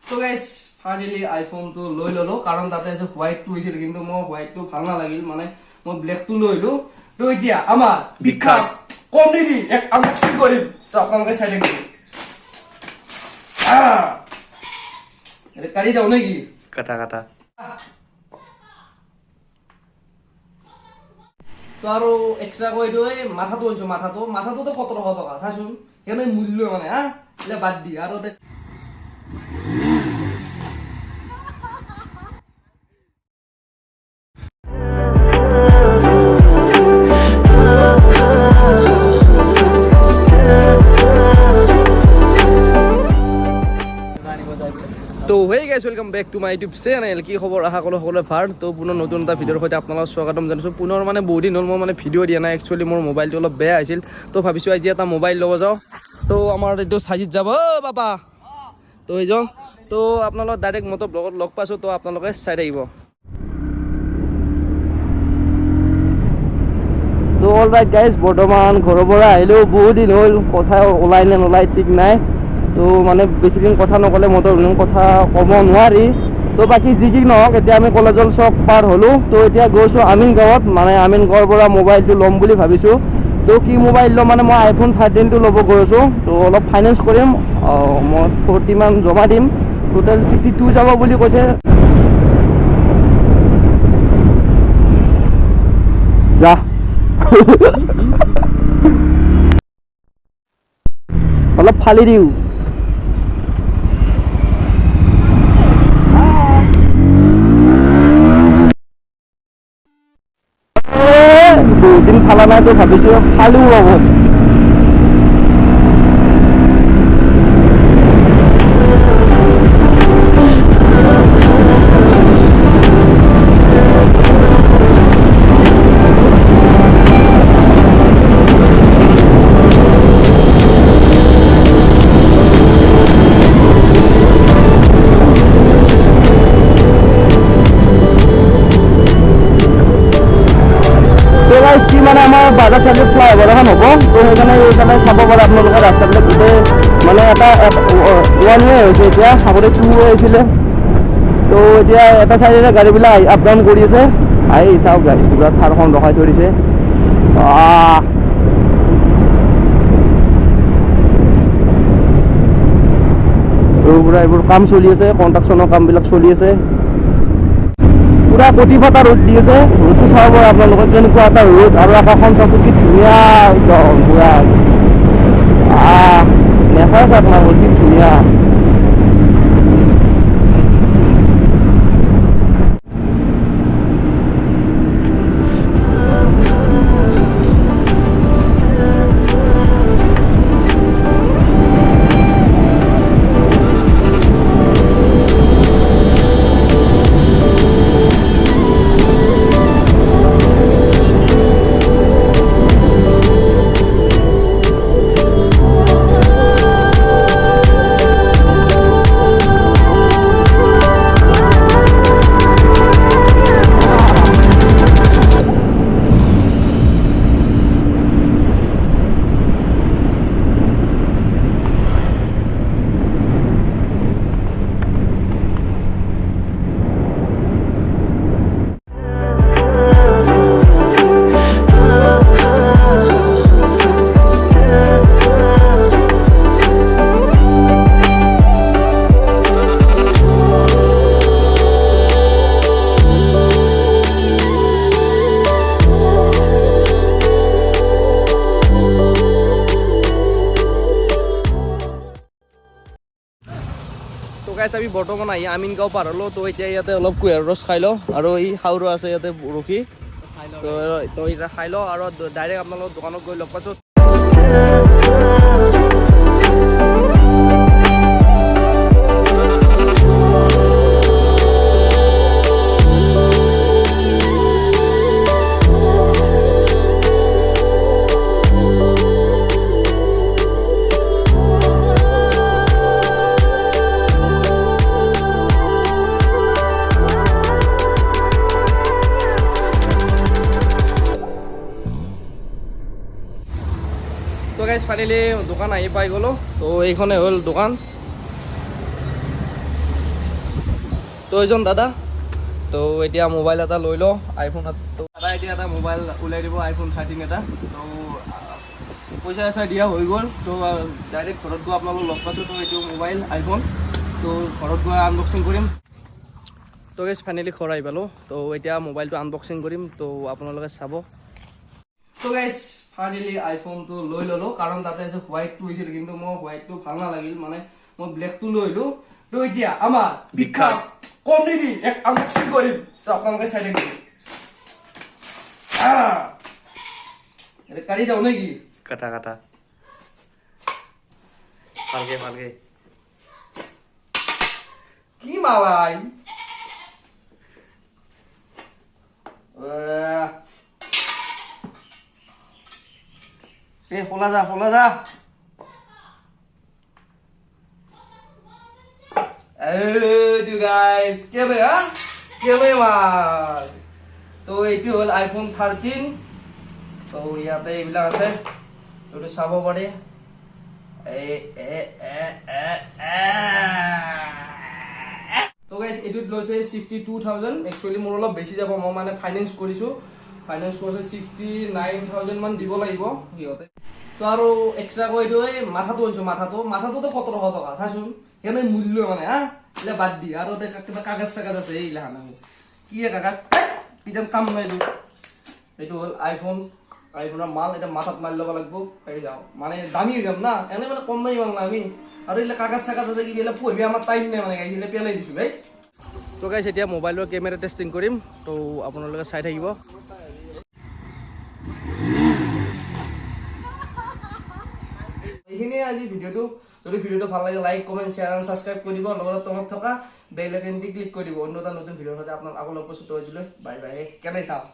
তো guys finally আইফোনটো লৈ ললো কাৰণ তাতে আছে হোৱাইটটো হৈছিল কিন্তু মই হোৱাইটটো ভাল নালাগিল মানে মই ব্লেকটো লৈলো তো এতিয়া আমাৰ বিখ্যাত কমেডি এক আনবক্সিং কৰিম তো আপোনালোকে চাই থাকিব এটা কাটি দাও নেকি কাটা তো আৰু এক্সট্ৰা কৈ দিও এই মাথাটো আনিছো মাথাটোতো 1700 টকা চাচোন কেনে মূল্য মানে হা এটা বাদ দি আৰু তো হৈ গাইছ welcome back to my YouTube channel কি খবৰ আশা কৰোঁ সকলোৰে ভাল তো পুনৰ নতুন এটা ভিডিঅ'ৰ সৈতে আপোনালোকক স্বাগতম জনাইছোঁ পুনৰ মানে বহুত দিন হ'ল মই মানে ভিডিঅ' দিয়া নাই একচুৱেলি মোৰ মোবাইলটো অলপ বেয়া হৈছিল তো ভাবিছোঁ আজি এটা মোবাইল ল'ব যাওঁ তো আমাৰ এইটো চাইজিত যাব বাবা তো এই যাওঁ তো আপোনালোকক ডাইৰেক্ট মতো ব্লগত লগ পাইছোঁ তো আপোনালোকে চাই থাকিব তো অল ৰাইট গাইজ বৰ্তমান ঘৰৰ পৰা আহিলেও বহুত দিন হ'ল কথা ওলাই নে নোলাই ঠিক নাই তো মানে বেছিদিন কথা নক'লে মইতো কথা ক'ব নোৱাৰি তো বাকী যি কি নহওক এতিয়া আমি কলেজৰ চক পাৰ হ'লোঁ তো এতিয়া গৈছোঁ আমিন গাঁৱত মানে আমিন গাঁৱৰ পৰা মোবাইলটো ল'ম বুলি ভাবিছোঁ তো কি মোবাইল ল'ম মানে মই আইফোন 13টো ল'ব গৈছোঁ তো অলপ ফাইনেন্স কৰিম মই 40 মান জমা দিম টোটেল 62 যাব বুলি কৈছে যা অলপ ফালি দিওঁ দুদিন ফালা নাই তো ভাবিছোঁ ফালিও হ'ব মানে আমাৰ বাজাৰ চাইডত ফ্লাইঅভাৰ এখন হ'ব তো সেইকাৰণে এইফালে চাব পাৰে আপোনালোকে ৰাস্তাবিলাক গোটেই মানে এটা ওৱান ৱে হৈছে এতিয়া আগতে 2 ৱে হৈছিলে তো এতিয়া এটা চাইডেৰে গাড়ীবিলাক আপ ডাউন কৰি আছে আহি চাওক গাড়ী পুৰা থাৰখন ৰখাই থৈ দিছে পুৰা এইবোৰ কাম চলি আছে কনষ্ট্ৰাকশ্যনৰ কামবিলাক চলি আছে পুৰা কটি ফটা ৰ'দ দি আছে ৰ'দটো চাব পাৰে আপোনালোকে কেনেকুৱা এটা ৰ'দ আৰু আকাশখন চাব কি ধুনীয়া একদম পুৰা নেচাৰ চাওক না কি ধুনীয়া তো গাইছ আমি বৰ্তমান আহি আমিন গাঁও পাৰ হ'লোঁ তো এতিয়া ইয়াতে অলপ কুঁহিয়াৰ ৰস খাই লওঁ আৰু এই হাওৰা আছে ইয়াতে ৰখি তো এতিয়া খাই লওঁ আৰু ডাইৰেক্ট আপোনালোকৰ দোকানত গৈ লগ পাইছোঁ তো গাইজ ফাইনেলি দোকান আহি পাই গ'লোঁ তো এইখনে হ'ল দোকান তো এইজন দাদা তো এতিয়া মোবাইল এটা লৈ লওঁ আইফোন তো দাদা এতিয়া এটা মোবাইল ওলাই দিব আইফোন 13 এটা তো পইচা চইচা দিয়া হৈ গ'ল তো ডাইৰেক্ট ঘৰত গৈ আপোনালোক লগ পাইছোঁ তো এইটো মোবাইল আইফোন তো ঘৰত গৈ আনবক্সিং কৰিম তো গাইজ ফাইনেলি ঘৰ আহি পালোঁ তো এতিয়া মোবাইলটো আনবক্সিং কৰিম তো আপোনালোকে চাব তো গাইজ ফাইনেলি আইফোনটো লৈ ল'লোঁ কাৰণ তাতে যে হোৱাইটটো হৈছিল কিন্তু মোৰ হোৱাইটটো ভাল নালাগিল মানে মই ব্লেকটো লৈ আহিলোঁ তো এতিয়া আমাৰ বিখ্যাত কমেডি এক আনবক্সিং কৰিম তো আপোনালোকে চাই থাকিব এটা কাটি দাও নেকি কাটা কাটা ভালকে ভালকে কি মালাই খোলা যা গাইজ কেলে মাল তো এইটো হ'ল আইফোন 13 তো ইয়াতে এইবিলাক আছে এইটো চাব পাৰে তো গাইজ এইটোত লৈছে 62,000 একচুৱেলি মোৰ অলপ বেছি যাব মই মানে ফাইনেন্স কৰিছোঁ 69,000 মান দিব লাগিব সিহঁতে তো আৰু এক্সট্ৰাকৈ এইটো এই মাথাটো আনিছোঁ মাথাটোতো 1700 টকা চাচোন কেনে মূল্য মানে হা এইবিলাক বাদ দি আৰু কিবা কাগজ চাগজ আছে এইবিলাক কি কাগজ কিজান কাম নাই এইটো হ'ল আইফোনৰ মাল এটা মাথাত মাৰি ল'ব লাগিব হেৰি যাওঁ মানে দামী হৈ যাম না এনে মানে কম দামী মাল না আমি আৰু এইবিলাক কাগজ চাগজ আছে কি এইবিলাক পঢ়িব আমাৰ টাইম নাই মানে গাইছ এইবিলাক পেলাই দিছোঁ ভাই তো গাইছ এতিয়া মোবাইলৰ কেমেৰা টেষ্টিং কৰিম তো আপোনালোকে চাই থাকিব এইখিনিয়ে আজি ভিডিঅ'টো যদি ভিডিঅ'টো ভাল লাগে লাইক কমেণ্ট শ্বেয়াৰ আৰু ছাবস্ক্ৰাইব কৰি দিব লগতে তলত থকা বেল আইকনটি ক্লিক কৰি দিব অন্য এটা নতুন ভিডিঅ'ৰ সৈতে আপোনাক আকৌ লগ পাইছোঁ তো আজিলৈ বাই বাই কেনে চাওঁ